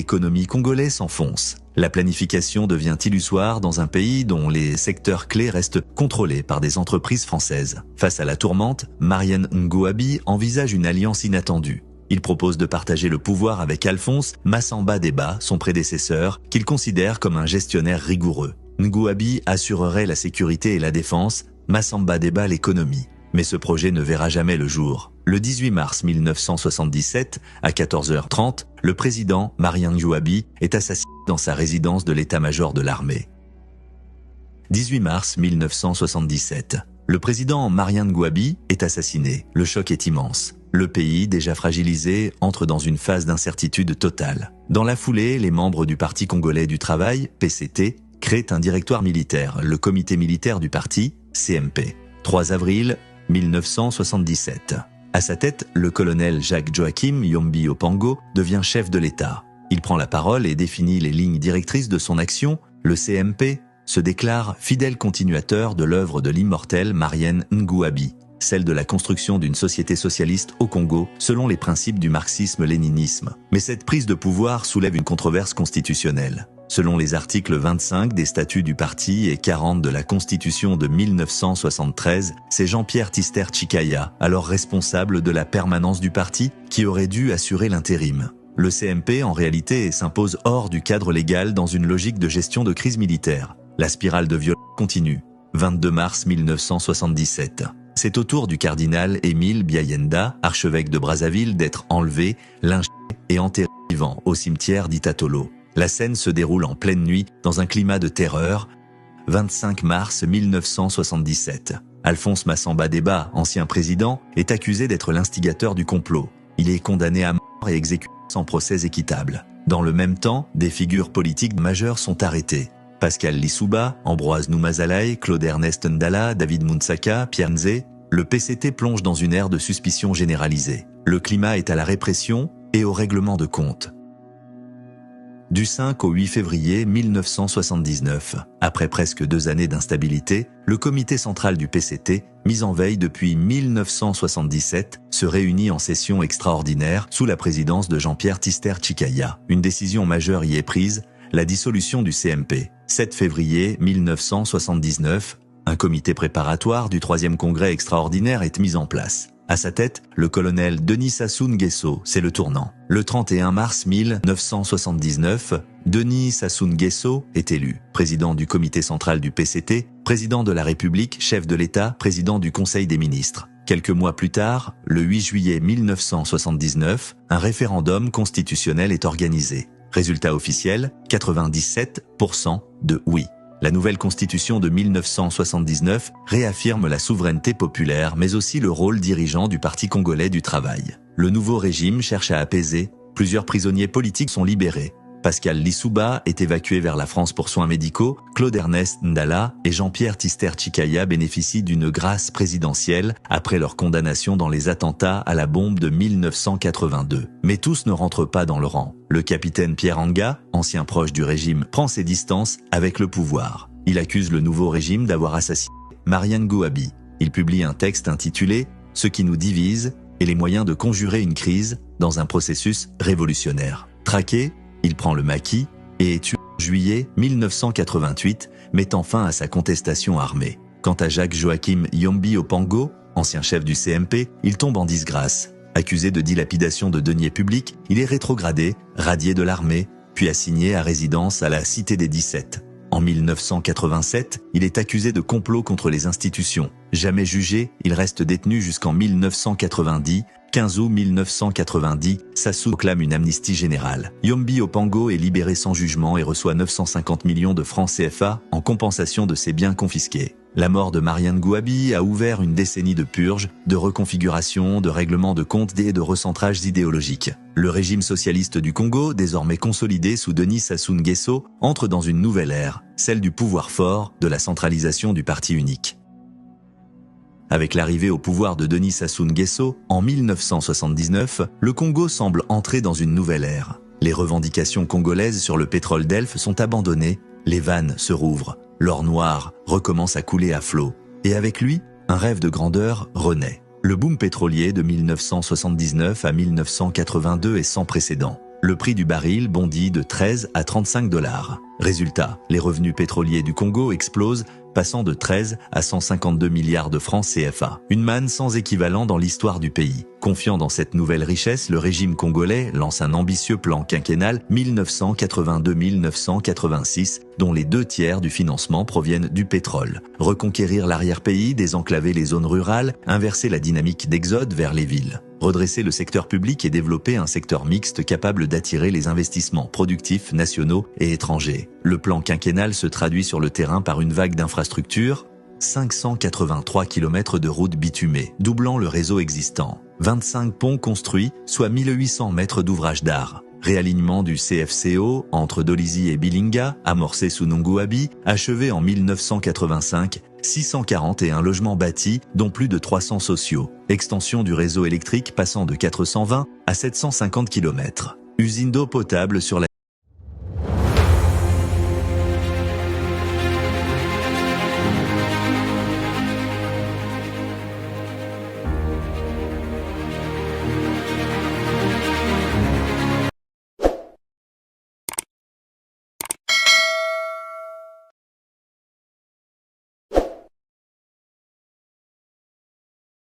l'économie congolaise s'enfonce. La planification devient illusoire dans un pays dont les secteurs clés restent contrôlés par des entreprises françaises. Face à la tourmente, Marian Ngouabi envisage une alliance inattendue. Il propose de partager le pouvoir avec Alphonse Massamba Deba, son prédécesseur, qu'il considère comme un gestionnaire rigoureux. Ngouabi assurerait la sécurité et la défense, Massamba Deba l'économie. Mais ce projet ne verra jamais le jour. Le 18 mars 1977, à 14h30, le président Marian Ngouabi est assassiné dans sa résidence de l'état-major de l'armée. 18 mars 1977. Le président Marian Ngouabi est assassiné. Le choc est immense. Le pays, déjà fragilisé, entre dans une phase d'incertitude totale. Dans la foulée, les membres du Parti congolais du travail, PCT, créent un directoire militaire, le comité militaire du parti, CMP. 3 avril 1977. À sa tête, le colonel Jacques-Joachim Yombi Opango devient chef de l'État. Il prend la parole et définit les lignes directrices de son action. Le CMP se déclare fidèle continuateur de l'œuvre de l'immortel Marian Ngouabi, celle de la construction d'une société socialiste au Congo selon les principes du marxisme-léninisme. Mais cette prise de pouvoir soulève une controverse constitutionnelle. Selon les articles 25 des statuts du parti et 40 de la Constitution de 1973, c'est Jean-Pierre Tister Tshikaya, alors responsable de la permanence du parti, qui aurait dû assurer l'intérim. Le CMP, en réalité, s'impose hors du cadre légal dans une logique de gestion de crise militaire. La spirale de violence continue. 22 mars 1977. C'est au tour du cardinal Émile Biayenda, archevêque de Brazzaville, d'être enlevé, lynché et enterré vivant au cimetière d'Itatolo. La scène se déroule en pleine nuit dans un climat de terreur. 25 mars 1977. Alphonse Massamba Deba, ancien président, est accusé d'être l'instigateur du complot. Il est condamné à mort et exécuté sans procès équitable. Dans le même temps, des figures politiques majeures sont arrêtées. Pascal Lissouba, Ambroise Noumazalaï, Claude-Ernest Ndala, David Mounsaka, Pierre Nzé, le PCT plonge dans une ère de suspicion généralisée. Le climat est à la répression et au règlement de compte. Du 5 au 8 février 1979, après presque 2 années d'instabilité, le comité central du PCT, mis en veille depuis 1977, se réunit en session extraordinaire sous la présidence de Jean-Pierre Tister Tshikaya. Une décision majeure y est prise, la dissolution du CMP. 7 février 1979, un comité préparatoire du 3e congrès extraordinaire est mis en place. À sa tête, le colonel Denis Sassou Nguesso, c'est le tournant. Le 31 mars 1979, Denis Sassou Nguesso est élu président du comité central du PCT, président de la République, chef de l'État, président du Conseil des ministres. Quelques mois plus tard, le 8 juillet 1979, un référendum constitutionnel est organisé. Résultat officiel, 97% de oui. La nouvelle constitution de 1979 réaffirme la souveraineté populaire mais aussi le rôle dirigeant du Parti congolais du travail. Le nouveau régime cherche à apaiser, plusieurs prisonniers politiques sont libérés. Pascal Lissouba est évacué vers la France pour soins médicaux, Claude-Ernest Ndala et Jean-Pierre Tister Tshikaya bénéficient d'une grâce présidentielle après leur condamnation dans les attentats à la bombe de 1982. Mais tous ne rentrent pas dans le rang. Le capitaine Pierre Anga, ancien proche du régime, prend ses distances avec le pouvoir. Il accuse le nouveau régime d'avoir assassiné Marian Ngouabi. Il publie un texte intitulé « Ce qui nous divise et les moyens de conjurer une crise dans un processus révolutionnaire ». Traqué, il prend le maquis et est tué en juillet 1988, mettant fin à sa contestation armée. Quant à Jacques-Joachim Yombi Opango, ancien chef du CMP, il tombe en disgrâce. Accusé de dilapidation de deniers publics, il est rétrogradé, radié de l'armée, puis assigné à résidence à la Cité des 17. En 1987, il est accusé de complot contre les institutions. Jamais jugé, il reste détenu jusqu'en 1990. 15 août 1990, Sassou proclame une amnistie générale. Yombi Opango est libéré sans jugement et reçoit 950 millions de francs CFA en compensation de ses biens confisqués. La mort de Marian Ngouabi a ouvert une décennie de purge, de reconfiguration, de règlement de comptes et de recentrage idéologique. Le régime socialiste du Congo, désormais consolidé sous Denis Sassou Nguesso, entre dans une nouvelle ère, celle du pouvoir fort, de la centralisation du parti unique. Avec l'arrivée au pouvoir de Denis Sassou Nguesso, en 1979, le Congo semble entrer dans une nouvelle ère. Les revendications congolaises sur le pétrole d'Elf sont abandonnées, les vannes se rouvrent, l'or noir recommence à couler à flot. Et avec lui, un rêve de grandeur renaît. Le boom pétrolier de 1979 à 1982 est sans précédent. le prix du baril bondit de 13 à 35 $. Résultat, les revenus pétroliers du Congo explosent, passant de 13 à 152 milliards de francs CFA. Une manne sans équivalent dans l'histoire du pays. Confiant dans cette nouvelle richesse, le régime congolais lance un ambitieux plan quinquennal 1982-1986, dont les 2/3 du financement proviennent du pétrole. Reconquérir l'arrière-pays, désenclaver les zones rurales, inverser la dynamique d'exode vers les villes. Redresser le secteur public et développer un secteur mixte capable d'attirer les investissements productifs nationaux et étrangers. Le plan quinquennal se traduit sur le terrain par une vague d'infrastructures, 583 km de routes bitumées, doublant le réseau existant. 25 ponts construits, soit 1800 mètres d'ouvrages d'art. Réalignement du CFCO entre Dolisie et Bilinga, amorcé sous Nunguabi, achevé en 1985, 641 logements bâtis, dont plus de 300 sociaux. Extension du réseau électrique passant de 420 à 750 km. Usine d'eau potable sur la